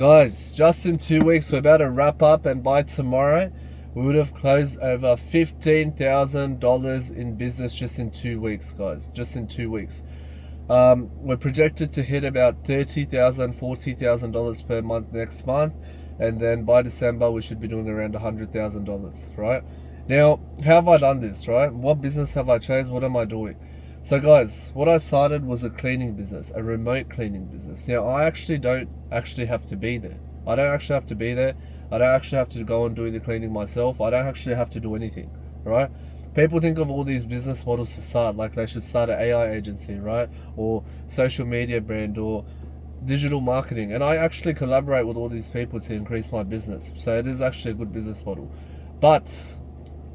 Guys, just in 2 weeks, we're about to wrap up, and by tomorrow, we would have closed over $15,000 in business just in 2 weeks, guys. Just in 2 weeks. We're projected to hit about $30,000, $40,000 per month next month, and then by December, we should be doing around $100,000, right? Now, how have I done this, right? What business have I chosen? What am I doing? So guys, what I started was a cleaning business, a remote cleaning business. Now I actually don't have to be there. I don't actually have to be there. I don't actually have to go and do the cleaning myself. I don't actually have to do anything, right? People think of all these business models to start, like they should start an AI agency, right? Or social media brand or digital marketing. And I actually collaborate with all these people to increase my business. So it is actually a good business model. But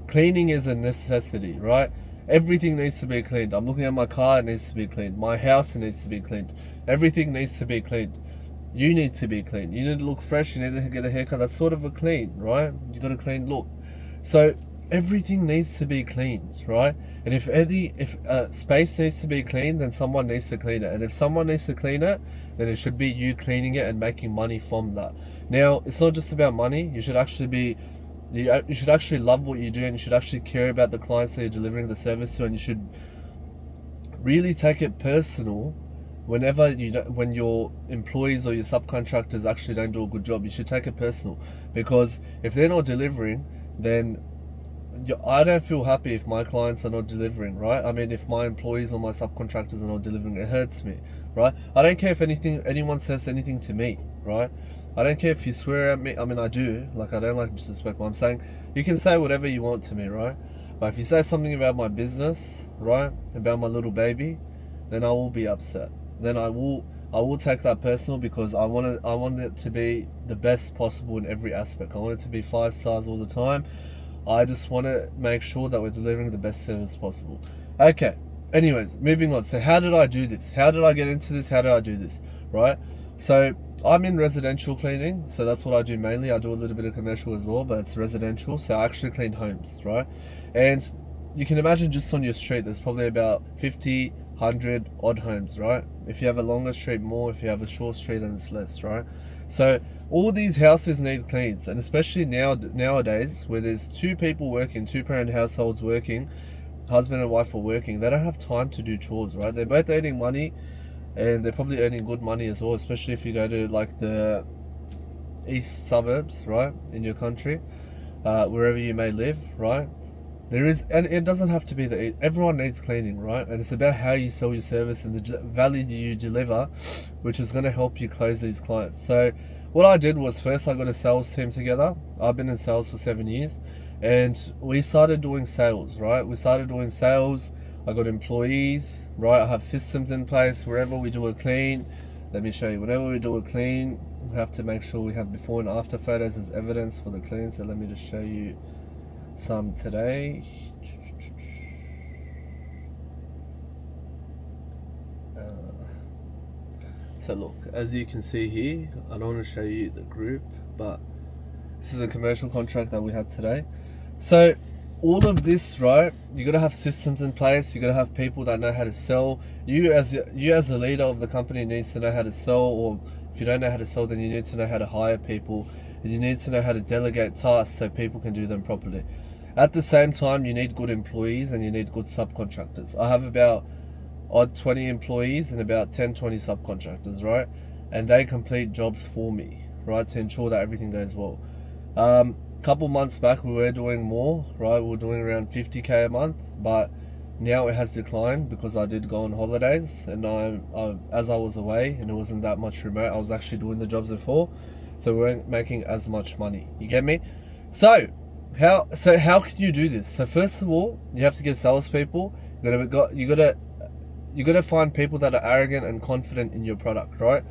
cleaning is a necessity, right? Everything needs to be cleaned. I'm looking at my car, it needs to be cleaned. My house, it needs to be cleaned. Everything needs to be cleaned. You need to be clean. You need to look fresh. You need to get a haircut. That's sort of a clean, right? You got a clean look. So everything needs to be cleaned, right? And if space needs to be cleaned, then someone needs to clean it. And if someone needs to clean it, then it should be you cleaning it and making money from that. Now, it's not just about money. You should actually love what you do, and you should actually care about the clients that you're delivering the service to, and you should really take it personal when your employees or your subcontractors actually don't do a good job. You should take it personal, because if they're not delivering, then I don't feel happy if my clients are not delivering, right? I mean, if my employees or my subcontractors are not delivering, it hurts me, right? I don't care if anyone says anything to me, right? I don't care if you swear at me. I mean, I do. Like, I don't like disrespect, but I'm saying you can say whatever you want to me, right? But if you say something about my business, right, about my little baby, then I will be upset. Then I will take that personal, because I want it to be the best possible in every aspect. I want it to be 5 stars all the time. I just want to make sure that we're delivering the best service possible. Okay. Anyways, moving on. So how did I do this? How did I get into this? How did I do this? Right? So I'm in residential cleaning, so that's what I do mainly. I do a little bit of commercial as well, but it's residential, so I actually clean homes, right? And you can imagine just on your street, there's probably about 50, 100 odd homes, right? If you have a longer street, more. If you have a short street, then it's less, right? So all these houses need cleans, and especially nowadays, where there's two people working, two-parent households working, husband and wife are working, they don't have time to do chores, right? They're both earning money, and they're probably earning good money as well, especially if you go to like the east suburbs, right, in your country, wherever you may live, right? And it doesn't have to be everyone needs cleaning, right? And it's about how you sell your service and the value you deliver, which is going to help you close these clients. So what I did was, first I got a sales team together. I've been in sales for 7 years, and we started doing sales, right? We started doing sales. I got employees, right? I have systems in place. Wherever we do a clean, let me show you, whenever we do a clean, we have to make sure we have before and after photos as evidence for the clean. So let me just show you some today. So look, as you can see here, I don't want to show you the group, but this is a commercial contract that we had today. So all of this, right, you got to have systems in place. You got to have people that know how to sell. You as a leader of the company needs to know how to sell, or if you don't know how to sell, then you need to know how to hire people, and you need to know how to delegate tasks so people can do them properly. At the same time, you need good employees and you need good subcontractors. I have about 20 employees and about 10-20 subcontractors, right? And they complete jobs for me, right, to ensure that everything goes well. Couple months back we were doing more, right? We were doing around 50k a month, but now it has declined because I did go on holidays, and as I was away and it wasn't that much remote, I was actually doing the jobs before, so we weren't making as much money. You get me? So how can you do this? So first of all, you have to get salespeople. You gotta find people that are arrogant and confident in your product, right?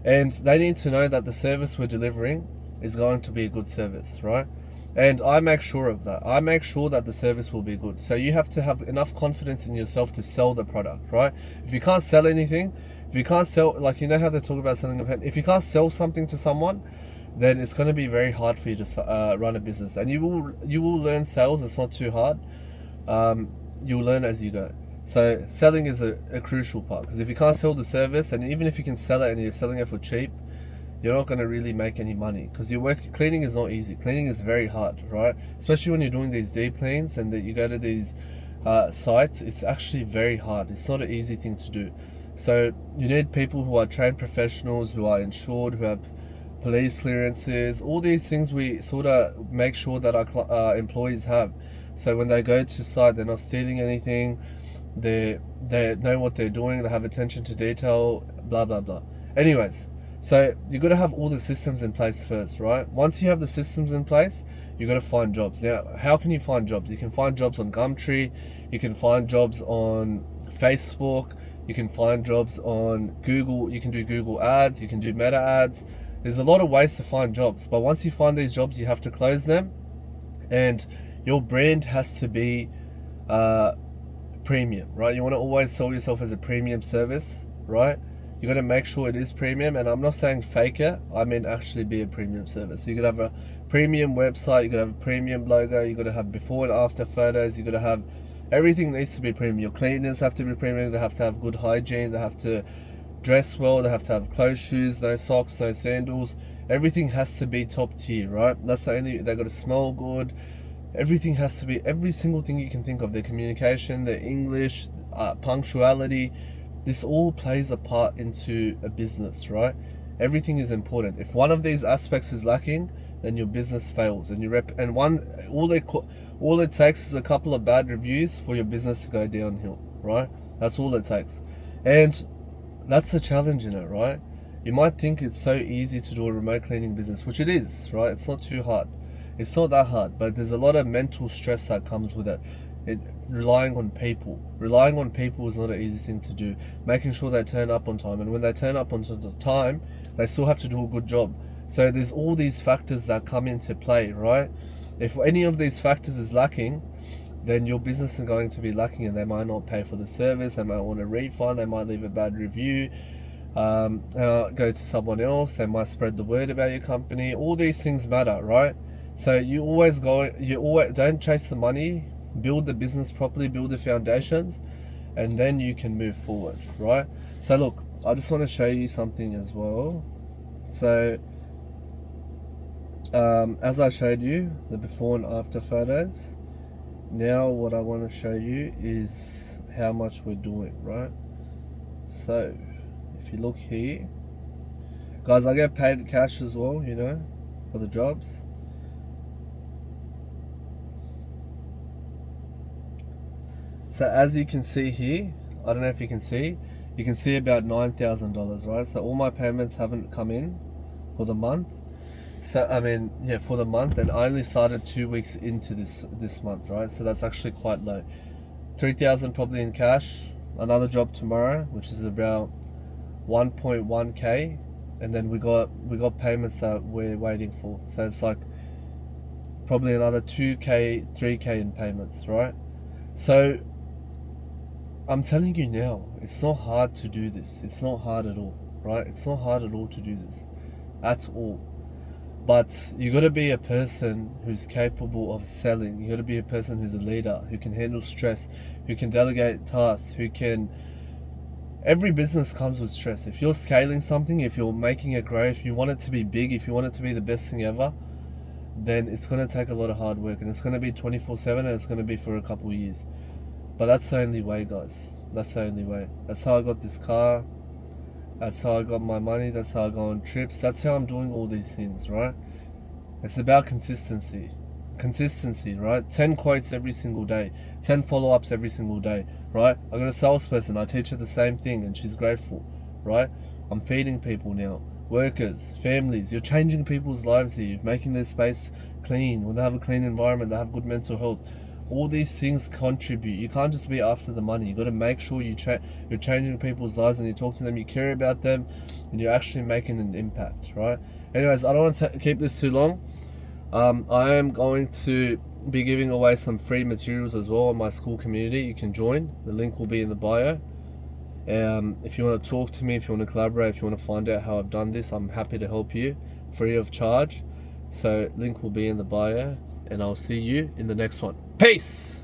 And they need to know that the service we're delivering is going to be a good service, right? And I make sure of that. I make sure that the service will be good. So you have to have enough confidence in yourself to sell the product, right? If you can't sell anything, if you can't sell, like, you know how they talk about selling a pen, if you can't sell something to someone, then it's going to be very hard for you to run a business. And you will learn sales. It's not too hard. You'll learn as you go. So selling is a crucial part, because if you can't sell the service, and even if you can sell it and you're selling it for cheap, you're not going to really make any money, because cleaning is not easy. Cleaning is very hard, right? Especially when you're doing these deep cleans and that you go to these sites, it's actually very hard. It's not an easy thing to do. So you need people who are trained professionals, who are insured, who have police clearances, all these things we sort of make sure that our employees have. So when they go to site, they're not stealing anything, they know what they're doing, they have attention to detail, blah blah blah. Anyways, so you got to have all the systems in place first, right? Once you have the systems in place, you got to find jobs. Now, how can you find jobs? You can find jobs on Gumtree, you can find jobs on Facebook, you can find jobs on Google, you can do Google ads, you can do Meta ads. There's a lot of ways to find jobs, but once you find these jobs, you have to close them, and your brand has to be premium, right? You want to always sell yourself as a premium service, right? You got to make sure it is premium, and I'm not saying fake it, I mean actually be a premium service. So you got to have a premium website, you got to have a premium logo, you got to have before and after photos, you got to have everything needs to be premium. Your cleaners have to be premium, they have to have good hygiene, they have to dress well, they have to have closed shoes, no socks, no sandals. Everything has to be top tier, right? That's the only, they got to smell good. Everything has to be, every single thing you can think of, their communication, their English, punctuality, this all plays a part into a business, right? Everything is important. If one of these aspects is lacking, then your business fails, and all it takes is a couple of bad reviews for your business to go downhill, right? That's all it takes. And that's the challenge in it, right? You might think it's so easy to do a remote cleaning business, which it is, right? It's not too hard. It's not that hard, but there's a lot of mental stress that comes with it. Relying on people. Relying on people is not an easy thing to do. Making sure they turn up on time, and when they turn up on time, they still have to do a good job. So there's all these factors that come into play, right? If any of these factors is lacking, then your business is going to be lacking, and they might not pay for the service, they might want a refund, they might leave a bad review, go to someone else, they might spread the word about your company. All these things matter, right? So you always don't chase the money, build the business properly, build the foundations, and then you can move forward, right? So look, I just want to show you something as well. So as I showed you the before and after photos, now what I want to show you is how much we're doing, right? So if you look here, guys, I get paid cash as well, you know, for the jobs. So as you can see here, I don't know if you can see about $9,000, right? So all my payments haven't come in for the month. So I mean, yeah, for the month, and I only started 2 weeks into this month, right? So that's actually quite low. 3,000 probably in cash. Another job tomorrow, which is about 1.1k, and then we got payments that we're waiting for. So it's like probably another 2k, 3k in payments, right? So I'm telling you now, it's not hard to do this. It's not hard at all, right? It's not hard at all to do this, at all. But you got to be a person who's capable of selling. You got to be a person who's a leader, who can handle stress, who can delegate tasks, who can... Every business comes with stress. If you're scaling something, if you're making it grow, if you want it to be big, if you want it to be the best thing ever, then it's going to take a lot of hard work, and it's going to be 24/7, and it's going to be for a couple of years. But that's the only way, guys. That's the only way. That's how I got this car. That's how I got my money. That's how I go on trips. That's how I'm doing all these things, right? It's about consistency. Consistency, right? 10 quotes every single day. 10 follow-ups every single day, right? I got a salesperson. I teach her the same thing, and she's grateful, right? I'm feeding people now. Workers, families. You're changing people's lives here. You're making their space clean. When they have a clean environment, they have good mental health. All these things contribute. You can't just be after the money. You got to make sure you're changing people's lives, and you talk to them, you care about them, and you're actually making an impact, right? Anyways, I don't want to keep this too long. I am going to be giving away some free materials as well in my school community. You can join. The link will be in the bio. If you want to talk to me, if you want to collaborate, if you want to find out how I've done this, I'm happy to help you free of charge. So link will be in the bio, and I'll see you in the next one. Peace!